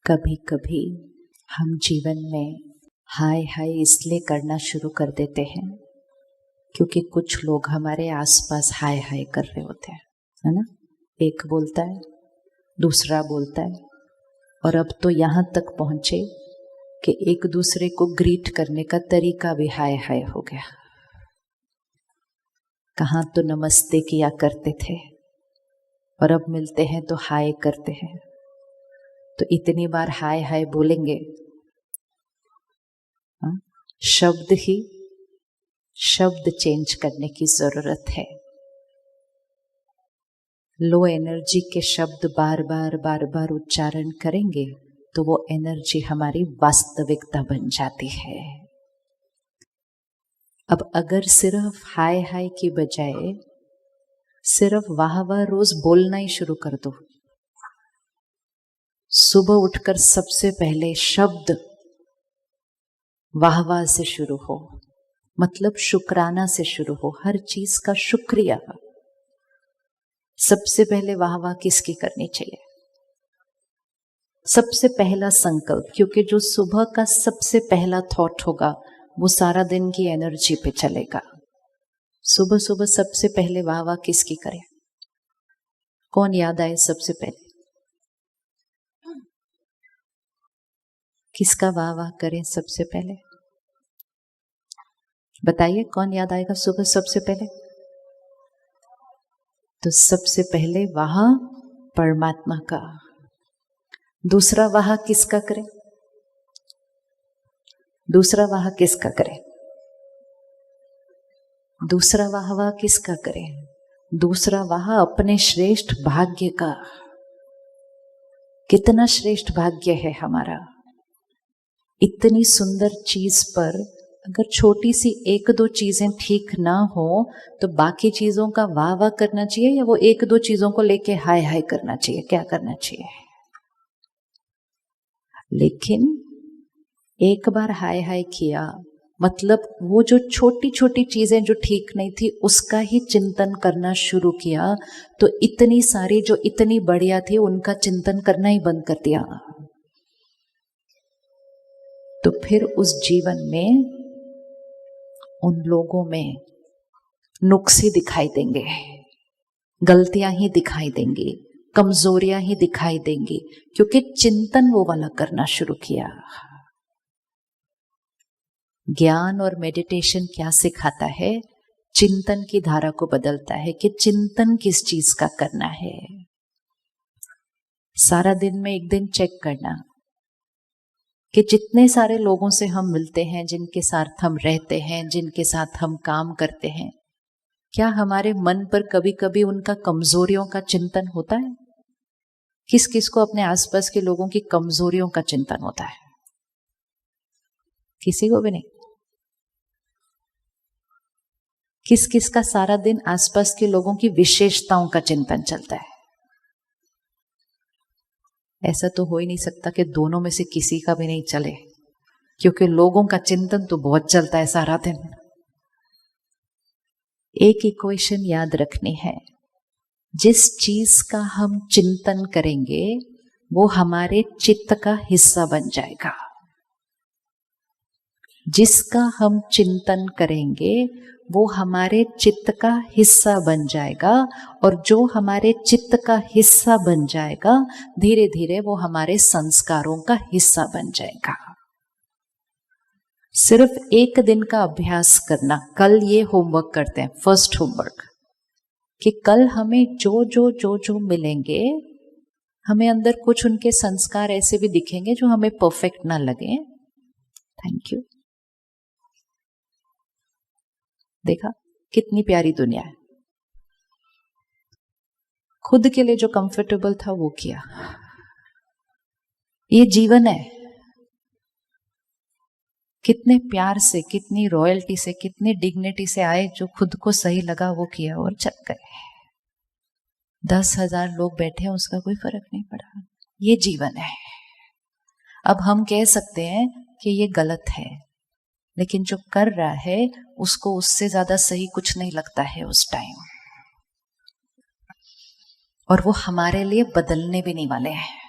कभी कभी हम जीवन में हाय हाय इसलिए करना शुरू कर देते हैं क्योंकि कुछ लोग हमारे आसपास हाय हाय कर रहे होते हैं, है ना। एक बोलता है, दूसरा बोलता है, और अब तो यहाँ तक पहुंचे कि एक दूसरे को ग्रीट करने का तरीका भी हाय हाय हो गया। कहाँ तो नमस्ते किया करते थे और अब मिलते हैं तो हाय करते हैं। तो इतनी बार हाय हाय बोलेंगे, शब्द चेंज करने की जरूरत है। लो एनर्जी के शब्द बार बार उच्चारण करेंगे तो वो एनर्जी हमारी वास्तविकता बन जाती है। अब अगर सिर्फ हाय हाय की बजाय सिर्फ वाह वाह रोज बोलना ही शुरू कर दो। सुबह उठकर सबसे पहले शब्द वाह वाह से शुरू हो, मतलब शुक्राना से शुरू हो, हर चीज का शुक्रिया। सबसे पहले वाह वाह किसकी करनी चाहिए? सबसे पहला संकल्प, क्योंकि जो सुबह का सबसे पहला थॉट होगा वो सारा दिन की एनर्जी पे चलेगा। सुबह सुबह सबसे पहले वाह वाह किसकी करें? कौन याद आए सबसे पहले? किसका वाह वाह करें सबसे पहले? बताइए कौन याद आएगा सुबह सबसे पहले? तो सबसे पहले वाह परमात्मा का। दूसरा वाह किसका करें? दूसरा वाह किसका करें? दूसरा वाह वाह किसका करें? दूसरा वाह अपने श्रेष्ठ भाग्य का। कितना श्रेष्ठ भाग्य है हमारा। इतनी सुंदर चीज पर अगर छोटी सी एक दो चीजें ठीक ना हो तो बाकी चीजों का वाह वाह करना चाहिए या वो एक दो चीजों को लेके हाय हाय करना चाहिए? क्या करना चाहिए? लेकिन एक बार हाय हाय किया मतलब वो जो छोटी छोटी चीजें जो ठीक नहीं थी उसका ही चिंतन करना शुरू किया तो इतनी सारी जो इतनी बढ़िया थी उनका चिंतन करना ही बंद कर दिया। तो फिर उस जीवन में उन लोगों में नुक्स ही दिखाई देंगे, गलतियां ही दिखाई देंगी, कमजोरियां ही दिखाई देंगी, क्योंकि चिंतन वो वाला करना शुरू किया। ज्ञान और मेडिटेशन क्या सिखाता है? चिंतन की धारा को बदलता है कि चिंतन किस चीज का करना है। सारा दिन में एक दिन चेक करना कि जितने सारे लोगों से हम मिलते हैं, जिनके साथ हम रहते हैं, जिनके साथ हम काम करते हैं, क्या हमारे मन पर कभी कभी उनका कमजोरियों का चिंतन होता है? किस किस को अपने आसपास के लोगों की कमजोरियों का चिंतन होता है? किसी को भी नहीं। किस किस का सारा दिन आसपास के लोगों की विशेषताओं का चिंतन चलता है? ऐसा तो हो ही नहीं सकता कि दोनों में से किसी का भी नहीं चले, क्योंकि लोगों का चिंतन तो बहुत चलता है सारा दिन। एक इक्वेशन याद रखनी है, जिस चीज का हम चिंतन करेंगे वो हमारे चित्त का हिस्सा बन जाएगा। जिसका हम चिंतन करेंगे वो हमारे चित्त का हिस्सा बन जाएगा, और जो हमारे चित्त का हिस्सा बन जाएगा धीरे धीरे वो हमारे संस्कारों का हिस्सा बन जाएगा। सिर्फ एक दिन का अभ्यास करना। कल ये होमवर्क करते हैं, फर्स्ट होमवर्क, कि कल हमें जो मिलेंगे, हमें अंदर कुछ उनके संस्कार ऐसे भी दिखेंगे जो हमें परफेक्ट ना लगे। Thank you. देखा कितनी प्यारी दुनिया है। खुद के लिए जो कंफर्टेबल था वो किया। ये जीवन है। कितने प्यार से, कितनी रॉयल्टी से, कितनी डिग्निटी से आए, जो खुद को सही लगा वो किया और चल गए। 10,000 लोग बैठे हैं, उसका कोई फर्क नहीं पड़ा। ये जीवन है। अब हम कह सकते हैं कि ये गलत है, लेकिन जो कर रहा है उसको उससे ज्यादा सही कुछ नहीं लगता है उस टाइम, और वो हमारे लिए बदलने भी नहीं वाले हैं।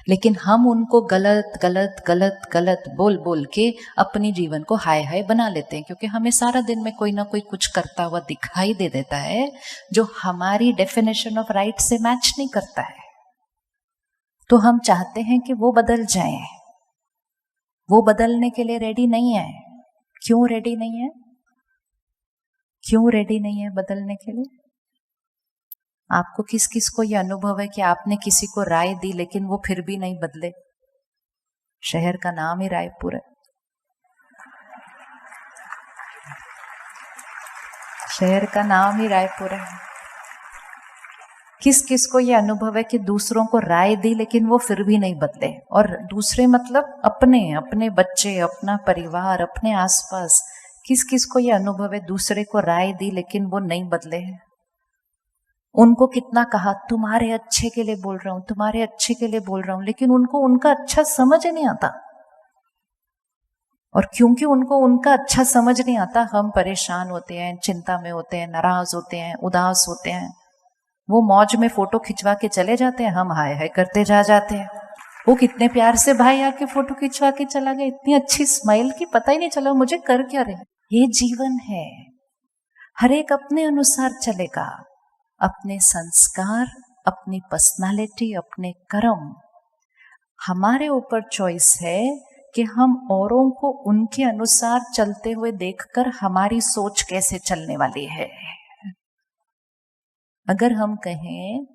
लेकिन हम उनको गलत गलत गलत गलत बोल बोल के अपनी जीवन को हाय हाय बना लेते हैं, क्योंकि हमें सारा दिन में कोई ना कोई कुछ करता हुआ दिखाई दे देता है जो हमारी डेफिनेशन ऑफ राइट से मैच नहीं करता है। तो हम चाहते हैं कि वो बदल जाए। वो बदलने के लिए रेडी नहीं है। क्यों रेडी नहीं है? क्यों रेडी नहीं है बदलने के लिए? आपको किस किस को यह अनुभव है कि आपने किसी को राय दी लेकिन वो फिर भी नहीं बदले? शहर का नाम ही रायपुर है। शहर का नाम ही रायपुर है। किस किस को यह अनुभव है कि दूसरों को राय दी लेकिन वो फिर भी नहीं बदले? और दूसरे मतलब अपने अपने बच्चे, अपना परिवार, अपने आसपास। किस किस को यह अनुभव है दूसरे को राय दी लेकिन वो नहीं बदले हैं? उनको कितना कहा तुम्हारे अच्छे के लिए बोल रहा हूं, तुम्हारे अच्छे के लिए बोल रहा हूं, लेकिन उनको उनका अच्छा समझ नहीं आता। और क्योंकि उनको उनका अच्छा समझ नहीं आता, हम परेशान होते हैं, चिंता में होते हैं, नाराज होते हैं, उदास होते हैं। वो मौज में फोटो खिंचवा के चले जाते हैं, हम हाय हाय करते जा जाते हैं। वो कितने प्यार से भाई आके फोटो खिंचवा के चला गया, इतनी अच्छी स्माइल की, पता ही नहीं चला मुझे कर क्या रहे। ये जीवन है, हर एक अपने अनुसार चलेगा। अपने संस्कार, अपनी पर्सनालिटी, अपने कर्म, हमारे ऊपर चॉइस है कि हम औरों को उनके अनुसार चलते हुए देखकर हमारी सोच कैसे चलने वाली है। अगर हम कहें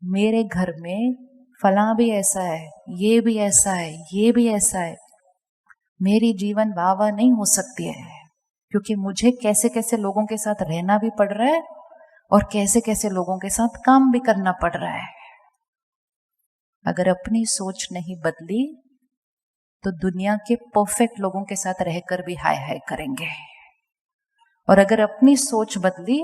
मेरे घर में फलां भी ऐसा है, ये भी ऐसा है, ये भी ऐसा है, मेरी जीवन वाह वाह नहीं हो सकती है, क्योंकि मुझे कैसे कैसे लोगों के साथ रहना भी पड़ रहा है और कैसे कैसे लोगों के साथ काम भी करना पड़ रहा है। अगर अपनी सोच नहीं बदली तो दुनिया के परफेक्ट लोगों के साथ रहकर भी हाय हाय करेंगे। और अगर अपनी सोच बदली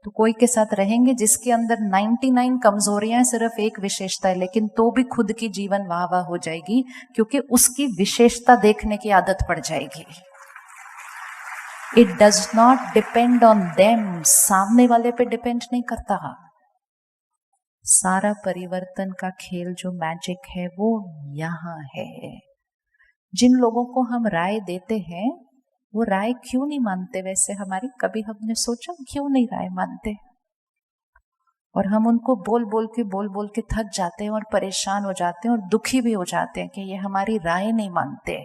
तो कोई के साथ रहेंगे जिसके अंदर 99 कमजोरियां हैं, सिर्फ एक विशेषता है, लेकिन तो भी खुद की जीवन वाह वाह हो जाएगी, क्योंकि उसकी विशेषता देखने की आदत पड़ जाएगी। It does not depend on them, सामने वाले पे डिपेंड नहीं करता। सारा परिवर्तन का खेल, जो मैजिक है, वो यहां है। जिन लोगों को हम राय देते हैं वो राय क्यों नहीं मानते? वैसे हमारी कभी हमने सोचा क्यों नहीं राय मानते? और हम उनको बोल बोल के थक जाते हैं और परेशान हो जाते हैं और दुखी भी हो जाते हैं कि ये हमारी राय नहीं मानते।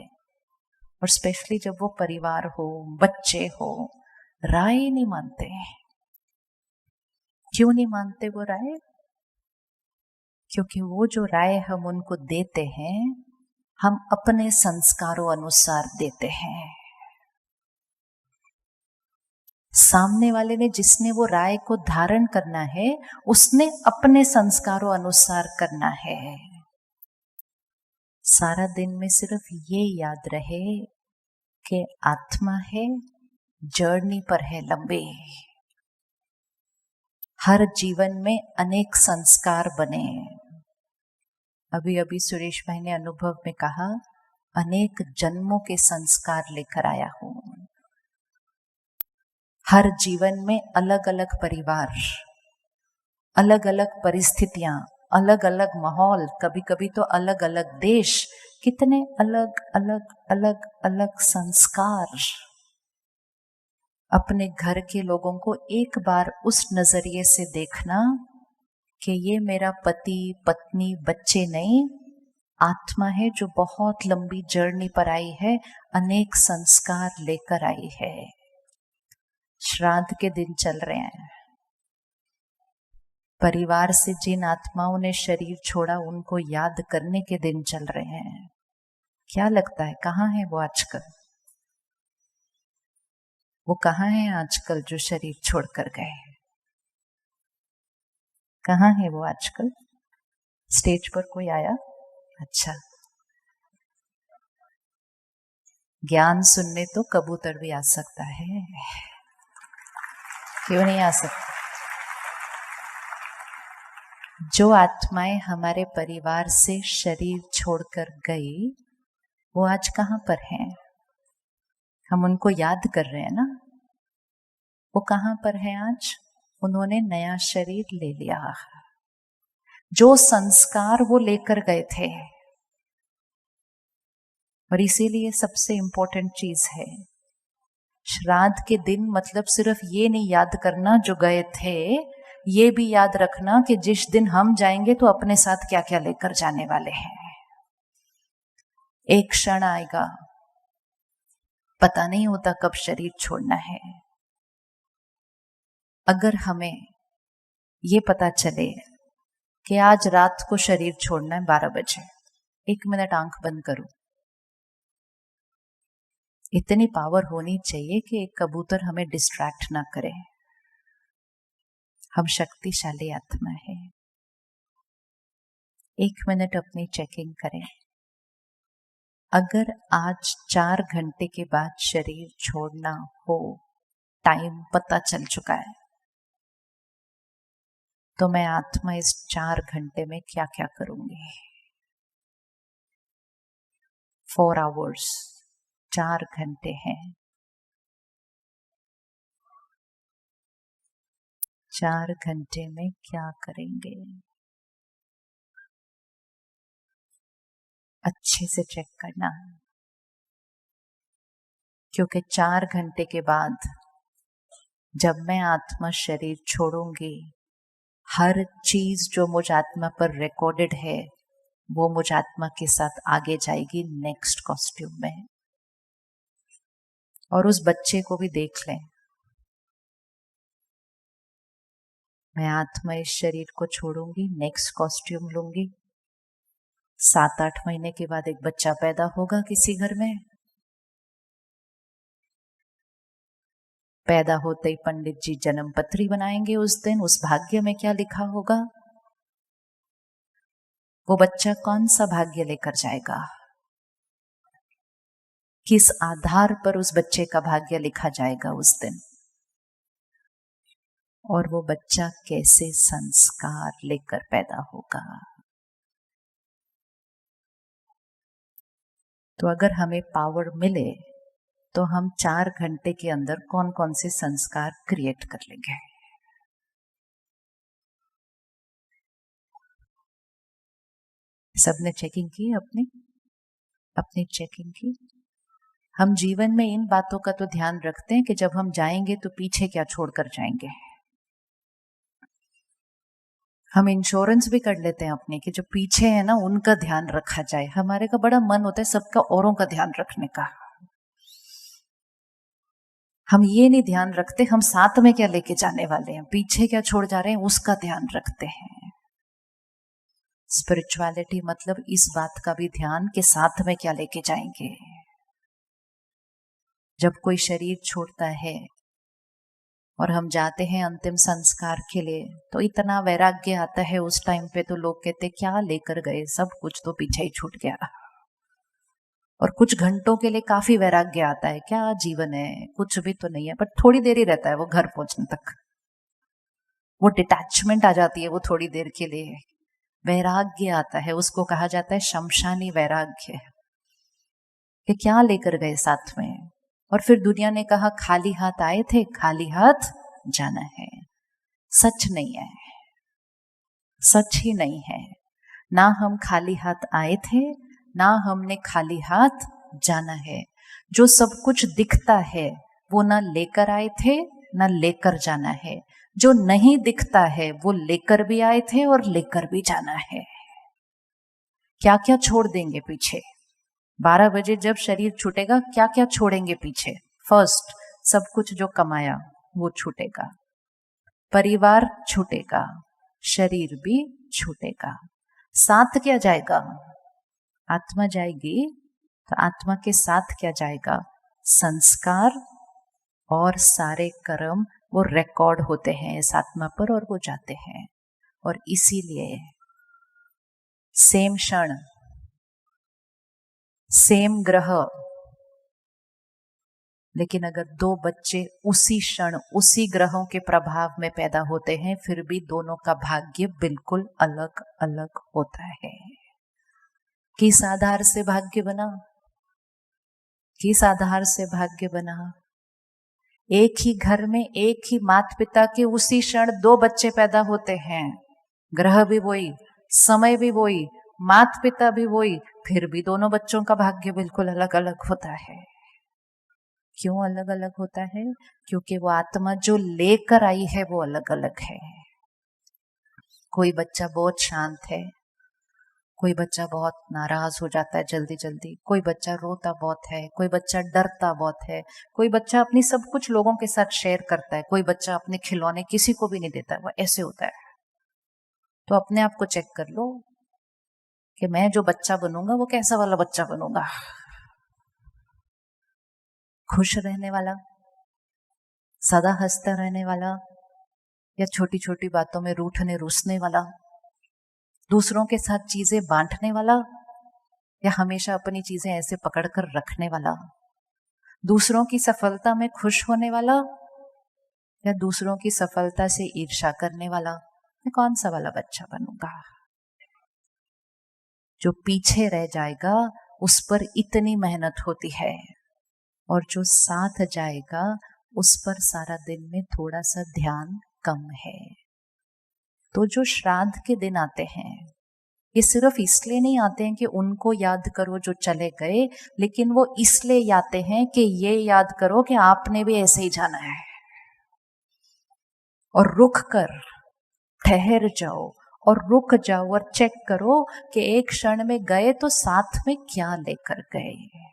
और स्पेशली जब वो परिवार हो, बच्चे हो, राय नहीं मानते। क्यों नहीं मानते वो राय? क्योंकि वो जो राय हम उनको देते हैं, हम अपने संस्कारों अनुसार देते हैं। सामने वाले ने, जिसने वो राय को धारण करना है, उसने अपने संस्कारों अनुसार करना है। सारा दिन में सिर्फ ये याद रहे कि आत्मा है, जर्नी पर है लंबे। हर जीवन में अनेक संस्कार बने। अभी अभी सुरेश भाई ने अनुभव में कहा, अनेक जन्मों के संस्कार लेकर आया हूं। हर जीवन में अलग अलग परिवार, अलग अलग परिस्थितियां, अलग अलग माहौल, कभी कभी तो अलग अलग देश, कितने अलग अलग अलग अलग संस्कार। अपने घर के लोगों को एक बार उस नजरिए से देखना कि ये मेरा पति, पत्नी, बच्चे नहीं, आत्मा है जो बहुत लंबी जर्नी पर आई है, अनेक संस्कार लेकर आई है। श्राद्ध के दिन चल रहे हैं। परिवार से जिन आत्माओं ने शरीर छोड़ा, उनको याद करने के दिन चल रहे हैं। क्या लगता है कहाँ है वो आजकल? वो कहाँ है आजकल जो शरीर छोड़कर गए? कहाँ है वो आजकल? स्टेज पर कोई आया? अच्छा, ज्ञान सुनने तो कबूतर भी आ सकता है, क्यों नहीं आ सकता? जो आत्माएं हमारे परिवार से शरीर छोड़कर गई, वो आज कहाँ पर हैं? हम उनको याद कर रहे हैं ना। वो कहाँ पर है आज? उन्होंने नया शरीर ले लिया। जो संस्कार वो लेकर गए थे, और इसीलिए सबसे इंपॉर्टेंट चीज है श्राद्ध के दिन, मतलब सिर्फ ये नहीं याद करना जो गए थे, ये भी याद रखना कि जिस दिन हम जाएंगे तो अपने साथ क्या क्या लेकर जाने वाले हैं। एक क्षण आएगा, पता नहीं होता कब शरीर छोड़ना है। अगर हमें ये पता चले कि आज रात को शरीर छोड़ना है 12 बजे, 1 मिनट आंख बंद करो। इतनी पावर होनी चाहिए कि एक कबूतर हमें डिस्ट्रैक्ट ना करे। हम शक्तिशाली आत्मा है। 1 मिनट अपनी चेकिंग करें। अगर आज 4 घंटे के बाद शरीर छोड़ना हो, टाइम पता चल चुका है, तो मैं आत्मा इस 4 घंटे में क्या क्या करूंगी। 4 आवर्स, 4 घंटे हैं। 4 घंटे में क्या करेंगे, अच्छे से चेक करना। क्योंकि 4 घंटे के बाद जब मैं आत्मा शरीर छोड़ूंगी, हर चीज जो मुझ आत्मा पर रिकॉर्डेड है वो मुझ आत्मा के साथ आगे जाएगी नेक्स्ट कॉस्ट्यूम में। और उस बच्चे को भी देख लें, मैं आत्मा इस शरीर को छोड़ूंगी, नेक्स्ट कॉस्ट्यूम लूंगी। 7-8 महीने के बाद एक बच्चा पैदा होगा किसी घर में। पैदा होते ही पंडित जी जन्म पत्री बनाएंगे। उस दिन उस भाग्य में क्या लिखा होगा, वो बच्चा कौन सा भाग्य लेकर जाएगा, किस आधार पर उस बच्चे का भाग्य लिखा जाएगा उस दिन, और वो बच्चा कैसे संस्कार लेकर पैदा होगा। तो अगर हमें पावर मिले तो हम 4 घंटे के अंदर कौन कौन से संस्कार क्रिएट कर लेंगे। सबने चेकिंग की अपनी चेकिंग की। हम जीवन में इन बातों का तो ध्यान रखते हैं कि जब हम जाएंगे तो पीछे क्या छोड़कर जाएंगे। हम इंश्योरेंस भी कर लेते हैं अपने कि जो पीछे है ना उनका ध्यान रखा जाए। हमारे का बड़ा मन होता है सबका औरों का ध्यान रखने का। हम ये नहीं ध्यान रखते हम साथ में क्या लेके जाने वाले हैं, पीछे क्या छोड़ जा रहे हैं उसका ध्यान रखते हैं। स्पिरिचुअलिटी मतलब इस बात का भी ध्यान कि साथ में क्या लेके जाएंगे। जब कोई शरीर छोड़ता है और हम जाते हैं अंतिम संस्कार के लिए, तो इतना वैराग्य आता है उस टाइम पे, तो लोग कहते क्या लेकर गए, सब कुछ तो पीछे ही छूट गया। और कुछ घंटों के लिए काफी वैराग्य आता है, क्या जीवन है, कुछ भी तो नहीं है, पर थोड़ी देर ही रहता है वो घर पहुंचने तक। वो डिटैचमेंट आ जाती है वो थोड़ी देर के लिए, वैराग्य आता है, उसको कहा जाता है शमशानी वैराग्य, कि क्या लेकर गए साथ में। और फिर दुनिया ने कहा खाली हाथ आए थे, खाली हाथ जाना है। सच नहीं है, सच ही नहीं है। ना हम खाली हाथ आए थे, ना हमने खाली हाथ जाना है। जो सब कुछ दिखता है वो ना लेकर आए थे ना लेकर जाना है। जो नहीं दिखता है वो लेकर भी आए थे और लेकर भी जाना है। क्या क्या छोड़ देंगे पीछे। 12 बजे जब शरीर छूटेगा क्या क्या छोड़ेंगे पीछे। फर्स्ट, सब कुछ जो कमाया वो छूटेगा, परिवार छूटेगा, शरीर भी छूटेगा। साथ क्या जाएगा, आत्मा जाएगी, तो आत्मा के साथ क्या जाएगा, संस्कार और सारे कर्म वो रिकॉर्ड होते हैं इस आत्मा पर और वो जाते हैं। और इसीलिए सेम क्षण, सेम ग्रह, लेकिन अगर 2 बच्चे उसी क्षण उसी ग्रहों के प्रभाव में पैदा होते हैं, फिर भी दोनों का भाग्य बिल्कुल अलग अलग होता है। किस आधार से भाग्य बना, किस आधार से भाग्य बना। एक ही घर में एक ही माता पिता के उसी क्षण 2 बच्चे पैदा होते हैं, ग्रह भी वही, समय भी वही, माता पिता भी वही, फिर भी दोनों बच्चों का भाग्य बिल्कुल अलग अलग होता है। क्यों अलग अलग होता है? क्योंकि वो आत्मा जो लेकर आई है वो अलग अलग है। कोई बच्चा बहुत शांत है, कोई बच्चा बहुत नाराज हो जाता है जल्दी जल्दी, कोई बच्चा रोता बहुत है, कोई बच्चा डरता बहुत है, कोई बच्चा अपनी सब कुछ लोगों के साथ शेयर करता है, कोई बच्चा अपने खिलौने किसी को भी नहीं देता, वो ऐसे होता है। तो अपने आप को चेक कर लो कि मैं जो बच्चा बनूंगा वो कैसा वाला बच्चा बनूंगा। खुश रहने वाला, सदा हंसता रहने वाला, या छोटी छोटी बातों में रूठने रूसने वाला, दूसरों के साथ चीजें बांटने वाला, या हमेशा अपनी चीजें ऐसे पकड़कर रखने वाला, दूसरों की सफलता में खुश होने वाला, या दूसरों की सफलता से ईर्ष्या करने वाला। मैं कौन सा वाला बच्चा बनूंगा? जो पीछे रह जाएगा उस पर इतनी मेहनत होती है, और जो साथ जाएगा उस पर सारा दिन में थोड़ा सा ध्यान कम है। तो जो श्राद्ध के दिन आते हैं, ये सिर्फ इसलिए नहीं आते हैं कि उनको याद करो जो चले गए, लेकिन वो इसलिए आते हैं कि ये याद करो कि आपने भी ऐसे ही जाना है। और रुक कर ठहर जाओ, और रुक जाओ और चेक करो कि एक क्षण में गए तो साथ में क्या लेकर गए।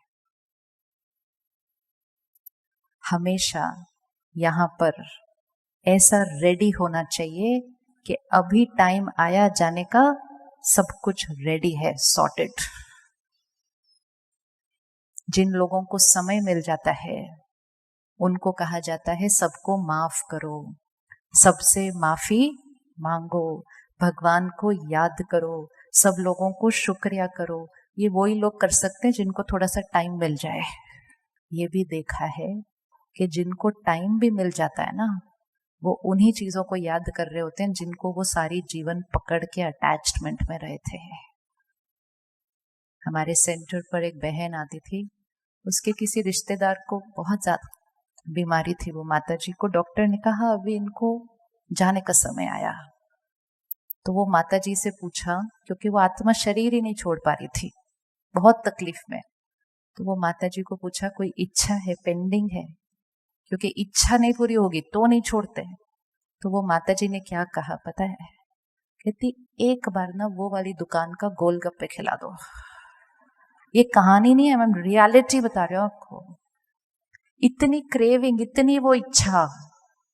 हमेशा यहां पर ऐसा रेडी होना चाहिए कि अभी टाइम आया जाने का, सब कुछ रेडी है, सॉर्टेड। जिन लोगों को समय मिल जाता है उनको कहा जाता है सबको माफ करो, सबसे माफी मांगो, भगवान को याद करो, सब लोगों को शुक्रिया करो। ये वही लोग कर सकते हैं जिनको थोड़ा सा टाइम मिल जाए। ये भी देखा है कि जिनको टाइम भी मिल जाता है ना, वो उन्हीं चीजों को याद कर रहे होते हैं जिनको वो सारी जीवन पकड़ के अटैचमेंट में रहे थे। हमारे सेंटर पर एक बहन आती थी, उसके किसी रिश्तेदार को बहुत ज्यादा बीमारी थी, वो माताजी को डॉक्टर ने कहा अभी इनको जाने का समय आया। तो वो माताजी से पूछा, क्योंकि वो आत्मा शरीर ही नहीं छोड़ पा रही थी, बहुत तकलीफ में। तो वो माताजी को पूछा कोई इच्छा है, पेंडिंग है? क्योंकि इच्छा नहीं पूरी होगी तो नहीं छोड़ते। तो वो माताजी ने क्या कहा पता है? कहती एक बार ना वो वाली दुकान का गोलगप्पे खिला दो। ये कहानी नहीं है, मैं रियलिटी बता रही हूँ आपको। इतनी क्रेविंग, इतनी वो इच्छा,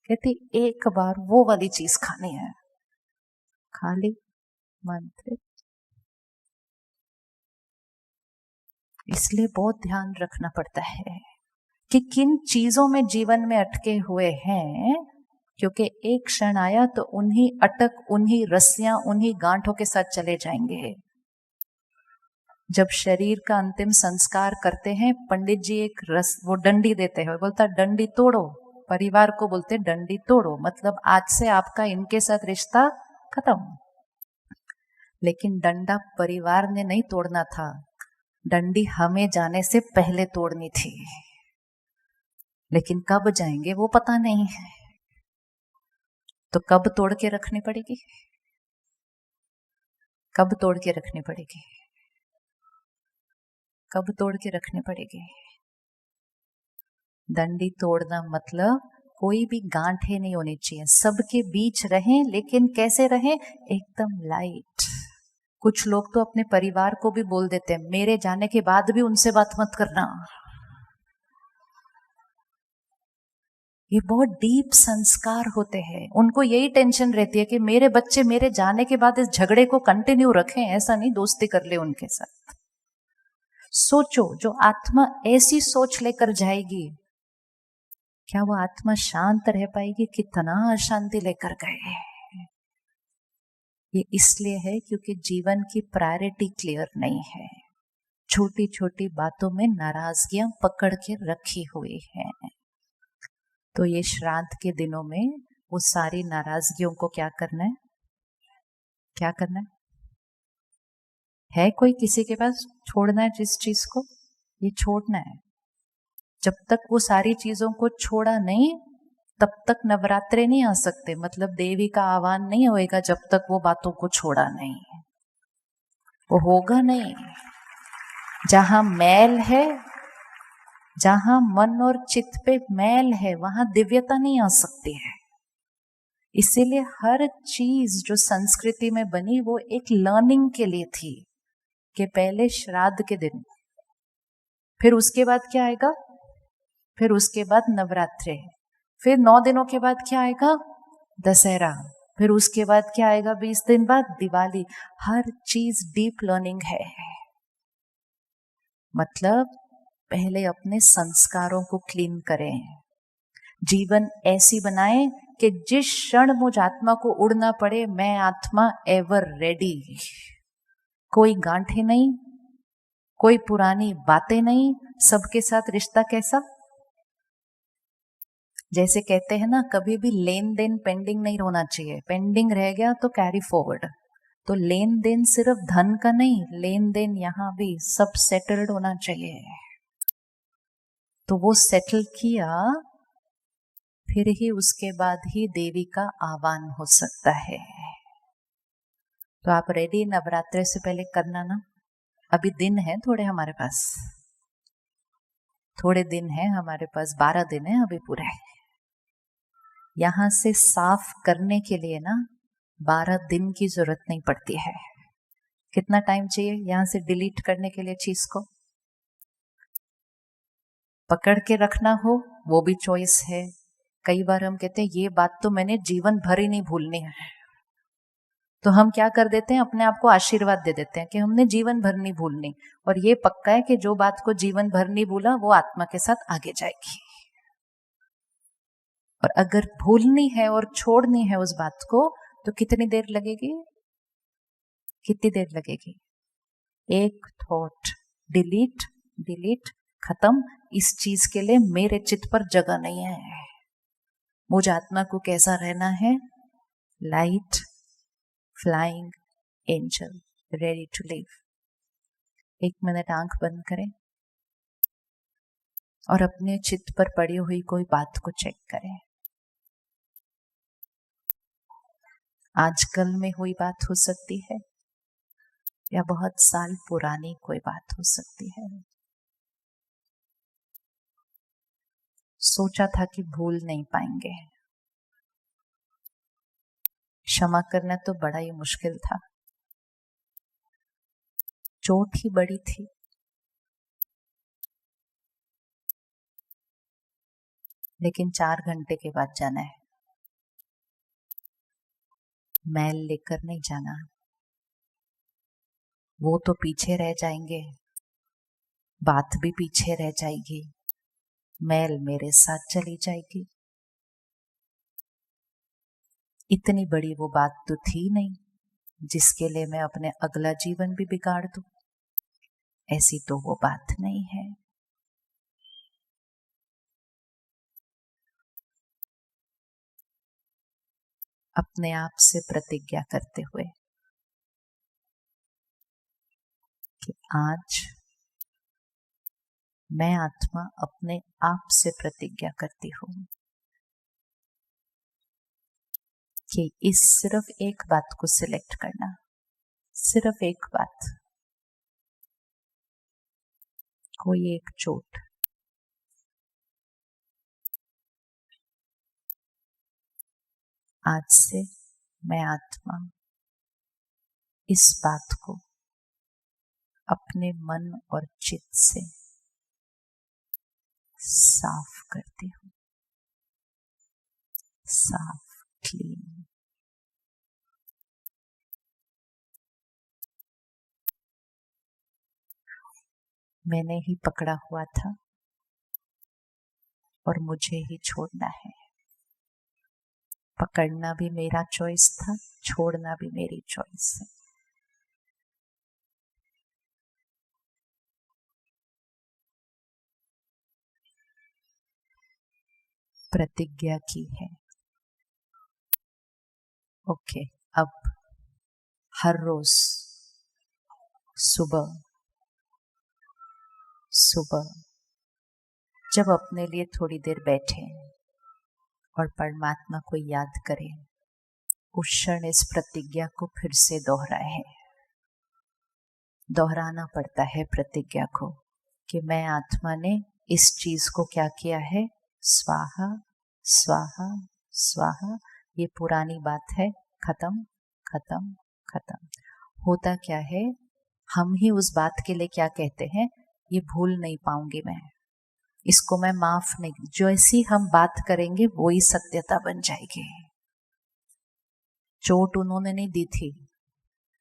कहती एक बार वो वाली चीज खानी है। खाली मंत्र। इसलिए बहुत ध्यान रखना पड़ता है कि किन चीजों में जीवन में अटके हुए हैं, क्योंकि एक क्षण आया तो उन्हीं अटक, उन्हीं रस्सियां, उन्हीं गांठों के साथ चले जाएंगे। जब शरीर का अंतिम संस्कार करते हैं, पंडित जी एक वो डंडी देते हैं, बोलता डंडी तोड़ो, परिवार को बोलते डंडी तोड़ो, मतलब आज से आपका इनके साथ रिश्ता खत्म। लेकिन डंडा परिवार ने नहीं तोड़ना था, डंडी हमें जाने से पहले तोड़नी थी। लेकिन कब जाएंगे वो पता नहीं है, तो कब तोड़ के रखनी पड़ेगी? कब तोड़ के रखनी पड़ेगी? कब तोड़ के रखनी पड़ेगी? डंडी तोड़ना मतलब कोई भी गांठें नहीं होनी चाहिए, सबके बीच रहें, लेकिन कैसे रहें? एकदम लाइट। कुछ लोग तो अपने परिवार को भी बोल देते हैं मेरे जाने के बाद भी उनसे बात मत करना। ये बहुत डीप संस्कार होते हैं, उनको यही टेंशन रहती है कि मेरे बच्चे मेरे जाने के बाद इस झगड़े को कंटिन्यू रखें, ऐसा नहीं दोस्ती कर ले उनके साथ। सोचो, जो आत्मा ऐसी सोच लेकर जाएगी, क्या वो आत्मा शांत रह पाएगी? कितना अशांति लेकर गए। ये इसलिए है क्योंकि जीवन की प्रायोरिटी क्लियर नहीं है, छोटी छोटी बातों में नाराजगियां पकड़ के रखी हुई हैं। तो ये श्राद्ध के दिनों में वो सारी नाराजगियों को क्या करना है? क्या करना है कोई किसी के पास छोड़ना है जिस चीज को? ये छोड़ना है। जब तक वो सारी चीजों को छोड़ा नहीं, तब तक नवरात्रे नहीं आ सकते, मतलब देवी का आह्वान नहीं होएगा जब तक वो बातों को छोड़ा नहीं। वो होगा नहीं। जहां मैल है, जहां मन और चित्त पे मैल है, वहां दिव्यता नहीं आ सकती है। इसीलिए हर चीज जो संस्कृति में बनी वो एक लर्निंग के लिए थी, कि पहले श्राद्ध के दिन, फिर उसके बाद क्या आएगा, फिर उसके बाद नवरात्रे, फिर 9 दिनों के बाद क्या आएगा, दशहरा, फिर उसके बाद क्या आएगा, 20 दिन बाद दिवाली। हर चीज डीप लर्निंग है। मतलब पहले अपने संस्कारों को क्लीन करें, जीवन ऐसी बनाए कि जिस क्षण मुझ आत्मा को उड़ना पड़े, मैं आत्मा एवर रेडी। कोई गांठें नहीं, कोई पुरानी बातें नहीं, सबके साथ रिश्ता कैसा, जैसे कहते हैं ना, कभी भी लेन देन पेंडिंग नहीं होना चाहिए। पेंडिंग रह गया तो कैरी फॉरवर्ड। तो लेन देन सिर्फ धन का नहीं, लेन देन यहां भी सब सेटल्ड होना चाहिए। तो वो सेटल किया, फिर ही उसके बाद ही देवी का आह्वान हो सकता है। तो आप रेडी नवरात्रे से पहले करना ना। अभी दिन है थोड़े हमारे पास, थोड़े दिन है हमारे पास, 12 दिन है अभी पूरे। यहां से साफ करने के लिए ना 12 दिन की जरूरत नहीं पड़ती है। कितना टाइम चाहिए यहां से डिलीट करने के लिए चीज को? पकड़ के रखना हो वो भी चॉइस है। कई बार हम कहते हैं ये बात तो मैंने जीवन भर ही नहीं भूलनी है, तो हम क्या कर देते हैं, अपने आप को आशीर्वाद दे देते हैं कि हमने जीवन भर नहीं भूलनी। और ये पक्का है कि जो बात को जीवन भर नहीं भूला वो आत्मा के साथ आगे जाएगी। और अगर भूलनी है और छोड़नी है उस बात को, तो कितनी देर लगेगी, कितनी देर लगेगी? एक थॉट डिलीट, डिलीट, खत्म। इस चीज के लिए मेरे चित्त पर जगह नहीं है। मुझे आत्मा को कैसा रहना है? Light, flying angel, ready to live. 1 minute आंख बंद करें और अपने चित्त पर पड़ी हुई कोई बात को चेक करें। आजकल में हुई बात हो सकती है, या बहुत साल पुरानी कोई बात हो सकती है। सोचा था कि भूल नहीं पाएंगे, क्षमा करना तो बड़ा ही मुश्किल था, चोट ही बड़ी थी। लेकिन 4 घंटे के बाद जाना है, मैल लेकर नहीं जाना। वो तो पीछे रह जाएंगे, बात भी पीछे रह जाएगी, मैल मेरे साथ चली जाएगी। इतनी बड़ी वो बात तो थी नहीं जिसके लिए मैं अपने अगला जीवन भी बिगाड़ दूं। ऐसी तो वो बात नहीं है। अपने आप से प्रतिज्ञा करते हुए कि आज मैं आत्मा अपने आप से प्रतिज्ञा करती हूं कि इस सिर्फ एक बात को सिलेक्ट करना, सिर्फ एक बात, कोई एक चोट, आज से मैं आत्मा इस बात को अपने मन और चित्त से साफ करती हूं, साफ, क्लीन। मैंने ही पकड़ा हुआ था और मुझे ही छोड़ना है। पकड़ना भी मेरा चॉइस था, छोड़ना भी मेरी चॉइस है। प्रतिज्ञा की है। ओके, अब हर रोज सुबह सुबह जब अपने लिए थोड़ी देर बैठे और परमात्मा को याद करें, उस क्षण इस प्रतिज्ञा को फिर से दोहराए। दोहराना पड़ता है प्रतिज्ञा को कि मैं आत्मा ने इस चीज को क्या किया है, स्वाहा स्वाहा स्वाहा। ये पुरानी बात है, खत्म खत्म खत्म। होता क्या है, हम ही उस बात के लिए क्या कहते हैं, ये भूल नहीं पाऊंगी मैं, इसको मैं माफ नहीं। जैसी हम बात करेंगे वो ही सत्यता बन जाएगी। चोट उन्होंने नहीं दी थी,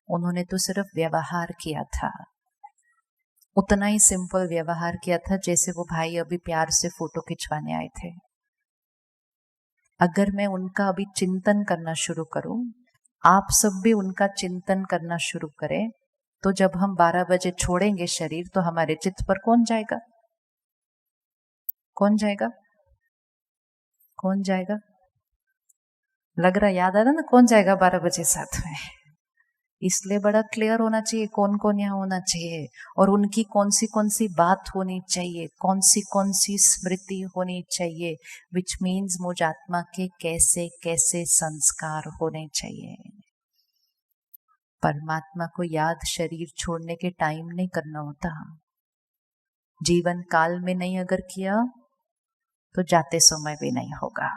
उन्होंने तो सिर्फ व्यवहार किया था, उतना ही सिंपल व्यवहार किया था जैसे वो भाई अभी प्यार से फोटो खिंचवाने आए थे। अगर मैं उनका अभी चिंतन करना शुरू करूं, आप सब भी उनका चिंतन करना शुरू करें, तो जब हम 12 बजे छोड़ेंगे शरीर तो हमारे चित्त पर कौन जाएगा, कौन जाएगा, कौन जाएगा? लग रहा याद आ रहा ना, कौन जाएगा 12 बजे साथ में। इसलिए बड़ा क्लियर होना चाहिए कौन कौन यहाँ होना चाहिए और उनकी कौन सी बात होनी चाहिए, कौन सी स्मृति होनी चाहिए, विच मीन्स मुझ आत्मा के कैसे कैसे संस्कार होने चाहिए। परमात्मा को याद शरीर छोड़ने के टाइम नहीं करना होता, जीवन काल में नहीं अगर किया तो जाते समय भी नहीं होगा,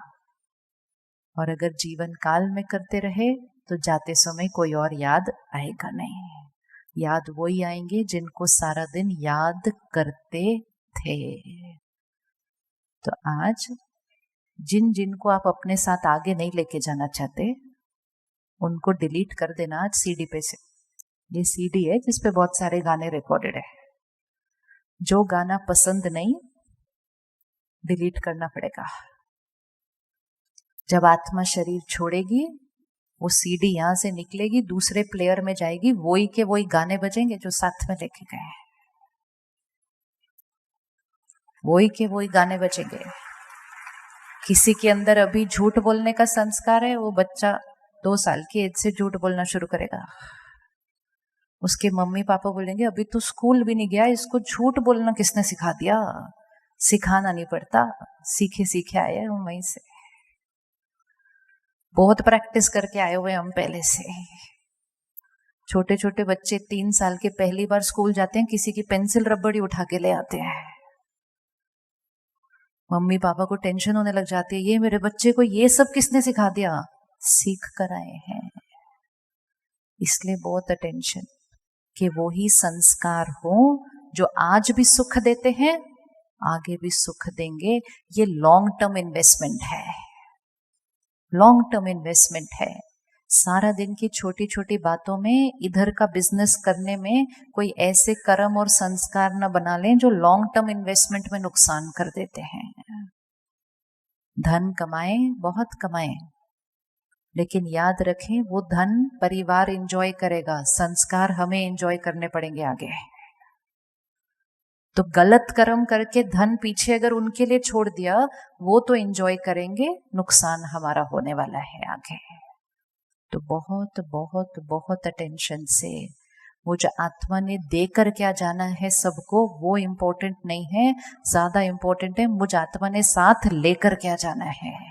और अगर जीवन काल में करते रहे तो जाते समय कोई और याद आएगा नहीं। याद वही आएंगे जिनको सारा दिन याद करते थे। तो आज जिन जिनको आप अपने साथ आगे नहीं लेके जाना चाहते उनको डिलीट कर देना आज सीडी पे से। ये सीडी है जिसपे बहुत सारे गाने रिकॉर्डेड है, जो गाना पसंद नहीं डिलीट करना पड़ेगा। जब आत्मा शरीर छोड़ेगी वो सीडी यहां से निकलेगी, दूसरे प्लेयर में जाएगी, वही के वही गाने बजेंगे जो साथ में लेके गए, वही के वही गाने बजेंगे। किसी के अंदर अभी झूठ बोलने का संस्कार है, वो बच्चा 2 साल की एज से झूठ बोलना शुरू करेगा। उसके मम्मी पापा बोलेंगे अभी तो स्कूल भी नहीं गया, इसको झूठ बोलना किसने सिखा दिया? सिखाना नहीं पड़ता, सीखे सीखे आए हम वहीं से, बहुत प्रैक्टिस करके आए हुए हम पहले से। छोटे छोटे बच्चे 3 साल के पहली बार स्कूल जाते हैं, किसी की पेंसिल रबड़ ही उठा के ले आते हैं। मम्मी पापा को टेंशन होने लग जाती है, ये मेरे बच्चे को ये सब किसने सिखा दिया? सीख कर आए हैं। इसलिए बहुत अटेंशन कि वो ही संस्कार हो जो आज भी सुख देते हैं, आगे भी सुख देंगे। ये लॉन्ग टर्म इन्वेस्टमेंट है, लॉन्ग टर्म इन्वेस्टमेंट है। सारा दिन की छोटी छोटी बातों में इधर का बिजनेस करने में कोई ऐसे कर्म और संस्कार न बना लें जो लॉन्ग टर्म इन्वेस्टमेंट में नुकसान कर देते हैं। धन कमाएं, बहुत कमाएं, लेकिन याद रखें वो धन परिवार एंजॉय करेगा, संस्कार हमें एंजॉय करने पड़ेंगे आगे। तो गलत कर्म करके धन पीछे अगर उनके लिए छोड़ दिया, वो तो एंजॉय करेंगे, नुकसान हमारा होने वाला है आगे। तो बहुत बहुत बहुत अटेंशन से, वो जो आत्मा ने देकर क्या जाना है सबको, वो इम्पोर्टेंट नहीं है, ज्यादा इम्पोर्टेंट है मुझ आत्मा ने साथ लेकर क्या जाना है।